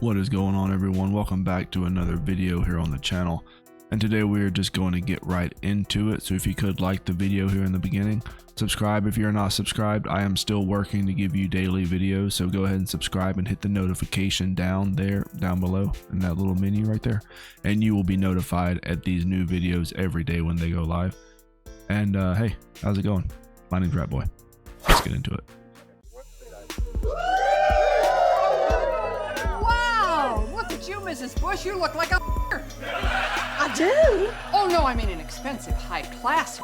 What is going on, everyone? Welcome back to another video here on the channel, and today we're just going to get right into it. So if you could like the video here in the beginning, subscribe if you're not subscribed. I am still working to give you daily videos, so go ahead and subscribe and hit the notification down below in that little menu right there, and you will be notified at these new videos every day when they go live. And hey, how's it going? My name's Rat Boy. Let's get into it. Mrs. Bush, you look like a I do? Oh no, I mean an expensive, high class.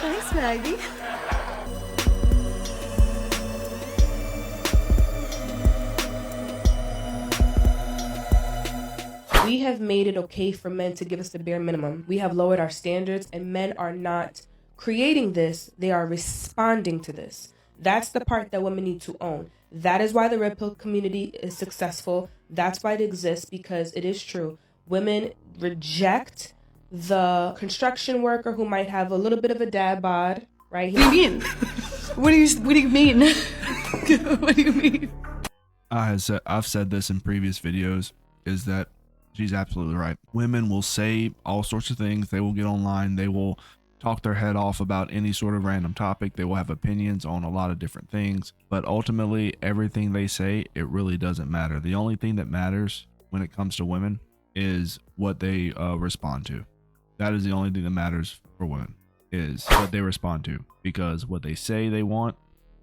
Thanks, Maggie. We have made it okay for men to give us the bare minimum. We have lowered our standards, and men are not creating this, they are responding to this. That's the part that women need to own. That is why the red pill community is successful. That's why it exists, because it is true. Women reject the construction worker who might have a little bit of a dad bod, right? What do you mean? What do you mean? What do you mean? I've said this in previous videos, is that she's absolutely right. Women will say all sorts of things. They will get online. They will talk their head off about any sort of random topic. They will have opinions on a lot of different things, but ultimately everything they say, it really doesn't matter. The only thing that matters when it comes to women is what they respond to. That is the only thing that matters for women, is what they respond to, because what they say they want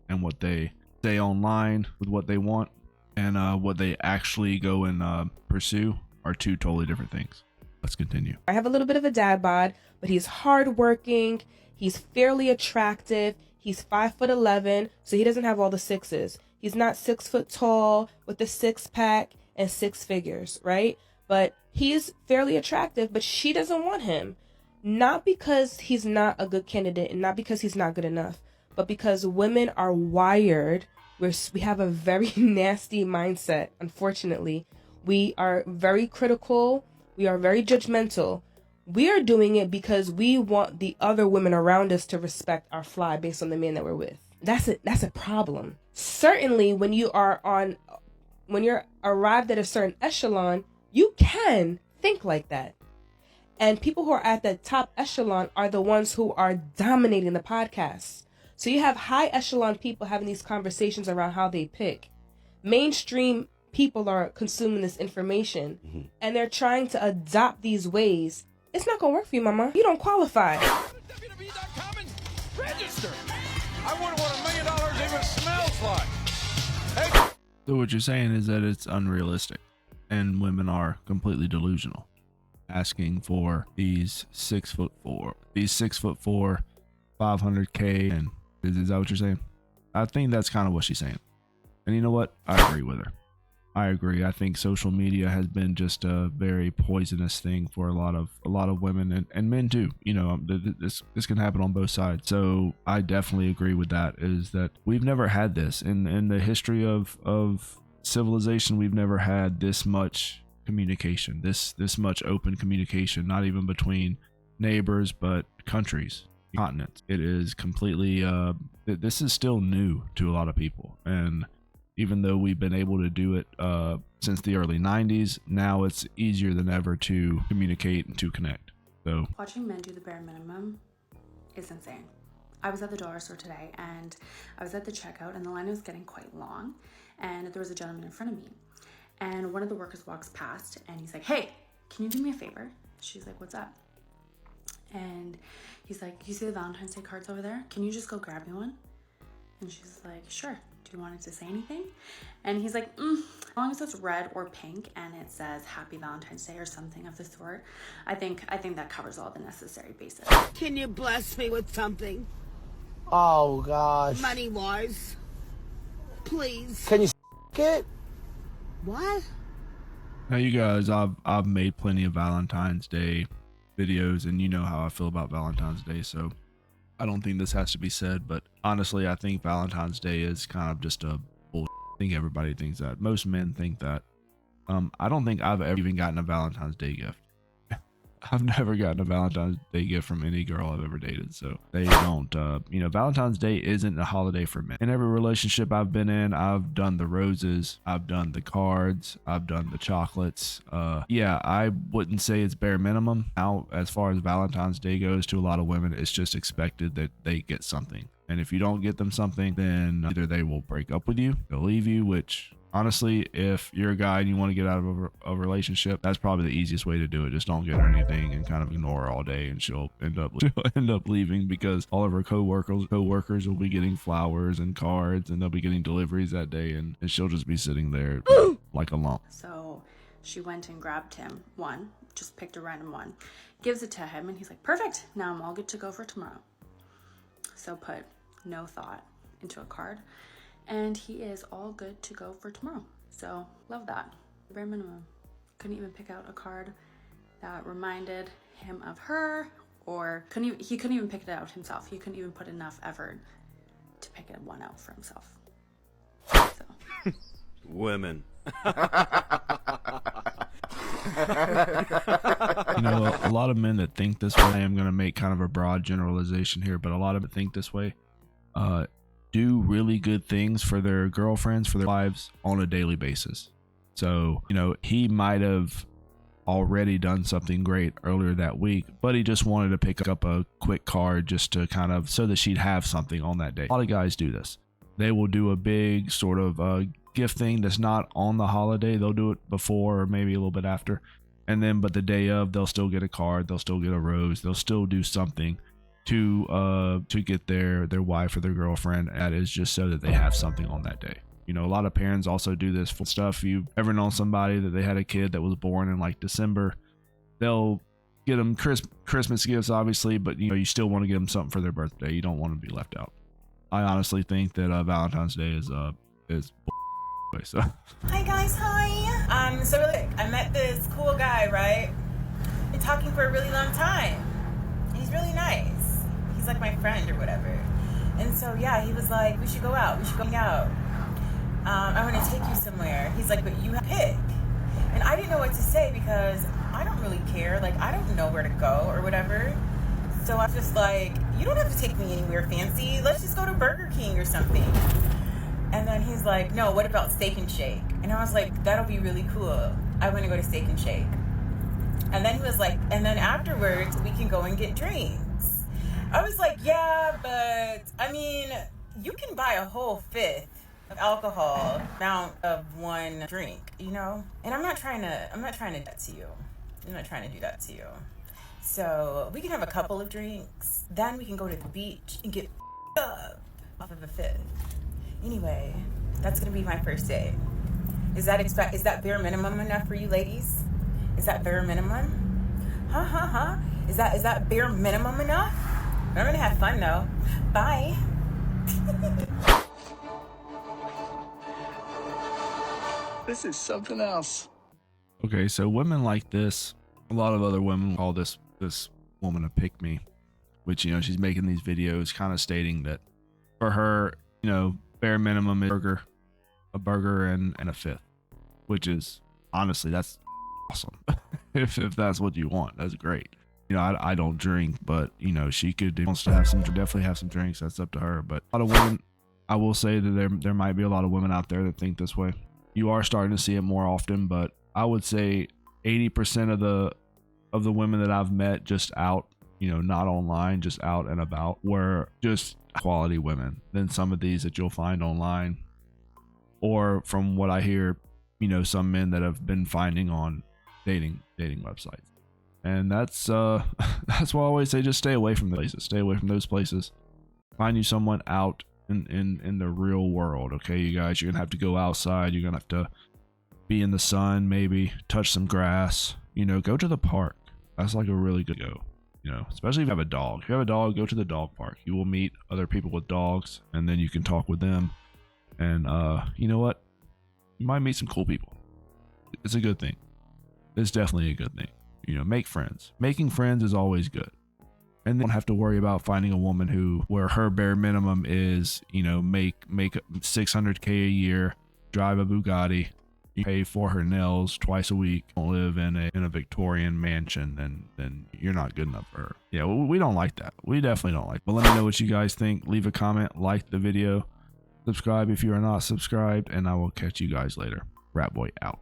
and what they say online with what they want and what they actually go and pursue are two totally different things. Let's continue. I have a little bit of a dad bod, but he's hardworking. He's fairly attractive. He's 5'11", so he doesn't have all the sixes. He's not 6 foot tall with a six pack and six figures, right? But he's fairly attractive, but she doesn't want him. Not because he's not a good candidate and not because he's not good enough, but because women are wired. We have a very nasty mindset, unfortunately. We are very critical. We are very judgmental. We are doing it because we want the other women around us to respect our fly based on the man that we're with. That's a problem. Certainly when you're arrived at a certain echelon, you can think like that. And people who are at the top echelon are the ones who are dominating the podcasts. So you have high echelon people having these conversations around how they pick. Mainstream people are consuming this information and they're trying to adopt these ways. It's not gonna work for you, mama. You don't qualify. WWE.com and register. I wonder what $1 million even smells like. Hey. So what you're saying is that it's unrealistic and women are completely delusional, asking for these 6'4", 500K, and is that what you're saying? I think that's kind of what she's saying. And you know what? I agree with her. I agree. I think social media has been just a very poisonous thing for a lot of women and men too. You know, this can happen on both sides. So I definitely agree with that. Is that we've never had this in the history of civilization. We've never had this much communication, this much open communication, not even between neighbors, but countries, continents. It is completely. This is still new to a lot of people, and even though we've been able to do it since the early 90s, now it's easier than ever to communicate and to connect. So watching men do the bare minimum is insane. I was at the dollar store today and I was at the checkout and the line was getting quite long, and there was a gentleman in front of me, and one of the workers walks past and he's like, "Hey, can you do me a favor?" She's like, "What's up?" And he's like, "You see the Valentine's Day cards over there? Can you just go grab me one?" And she's like, "Sure. Do you want it to say anything?" And he's like, as long as it's red or pink and it says Happy Valentine's Day or something of the sort, I think that covers all the necessary bases. Can you bless me with something? Oh gosh. Money wise. Please. Can you it? What? now, you guys, I've made plenty of Valentine's Day videos, and you know how I feel about Valentine's Day, so I don't think this has to be said, but honestly, I think Valentine's Day is kind of just a bullshit. I think everybody thinks that. Most men think that. I don't think I've ever even gotten a Valentine's Day gift. I've never gotten a Valentine's Day gift from any girl I've ever dated, so they don't. Valentine's Day isn't a holiday for men. In every relationship I've been in, I've done the roses, I've done the cards, I've done the chocolates. Yeah, I wouldn't say it's bare minimum. Now, as far as Valentine's Day goes, to a lot of women, it's just expected that they get something. And if you don't get them something, then either they will break up with you, they'll leave you, which honestly, if you're a guy and you want to get out of a relationship, that's probably the easiest way to do it. Just don't get her anything and kind of ignore her all day, and she'll end up leaving, because all of her co-workers will be getting flowers and cards, and they'll be getting deliveries that day, and she'll just be sitting there like a lump. So she went and grabbed him one, just picked a random one, gives it to him, and he's like, perfect, now I'm all good to go for tomorrow. So put no thought into a card, and he is all good to go for tomorrow. So love that. Bare minimum. Couldn't even pick out a card that reminded him of her, or he couldn't even pick it out himself. He couldn't even put enough effort to pick one out for himself. So. Women. A lot of men that think this way, I'm going to make kind of a broad generalization here, but a lot of them think this way, do really good things for their girlfriends, for their wives on a daily basis. So, he might have already done something great earlier that week, but he just wanted to pick up a quick card just to kind of, so that she'd have something on that day. A lot of guys do this. They will do a big sort of gift thing that's not on the holiday. They'll do it before or maybe a little bit after. And then, but the day of, they'll still get a card. They'll still get a rose. They'll still do something to get their wife or their girlfriend. That is just so that they have something on that day. A lot of parents also do this for stuff. If you've ever known somebody that they had a kid that was born in like December, they'll get them Christmas gifts, obviously, but you still want to give them something for their birthday. You don't want to be left out. I honestly think that Valentine's Day is so. Hi guys, hi. So really, I met this cool guy, right? Been talking for a really long time. He's really nice. He's like my friend or whatever. And so yeah, he was like, we should go out. We should go hang out. I want to take you somewhere. He's like, but you have to pick. And I didn't know what to say because I don't really care. Like, I don't know where to go or whatever. So I was just like, you don't have to take me anywhere fancy. Let's just go to Burger King or something. And then he's like, no, what about Steak and Shake? And I was like, that'll be really cool. I want to go to Steak and Shake. And then he was like, and then afterwards, we can go and get drinks. I was like, yeah, but I mean, you can buy a whole fifth of alcohol amount of one drink, And I'm not trying to do that to you. I'm not trying to do that to you. So we can have a couple of drinks. Then we can go to the beach and get up off of a fifth. Anyway, that's gonna be my first date. Is that bare minimum enough for you ladies? Is that bare minimum? Huh? Is that bare minimum enough? I'm gonna have fun though. Bye. This is something else. Okay, so women like this, a lot of other women call this woman a pick-me, which, she's making these videos kind of stating that for her, bare minimum is a burger and a fifth, which is, honestly, that's awesome. if that's what you want, that's great. I don't drink, but she wants to definitely have some drinks. That's up to her. But a lot of women, I will say that there might be a lot of women out there that think this way. You are starting to see it more often, but I would say 80% of the women that I've met just out, not online, just out and about, were just quality women than some of these that you'll find online, or from what I hear, some men that have been finding on dating websites. And that's that's why I always say, just stay away from those places. Find you someone out in the real world. Okay, you guys, you're gonna have to go outside. You're gonna have to be in the sun, maybe touch some grass. Go to the park. That's like a really good go. Especially if you have a dog. If you have a dog, go to the dog park. You will meet other people with dogs, and then you can talk with them. And you know what? You might meet some cool people. It's a good thing. It's definitely a good thing. Make friends. Making friends is always good. And then don't have to worry about finding a woman where her bare minimum is, make $600K a year, drive a Bugatti, you pay for her nails twice a week, don't live in a Victorian mansion, then you're not good enough for her. Yeah, we don't like that. We definitely don't like. But let me know what you guys think. Leave a comment, like the video, subscribe if you are not subscribed, and I will catch you guys later. Rat Boy out.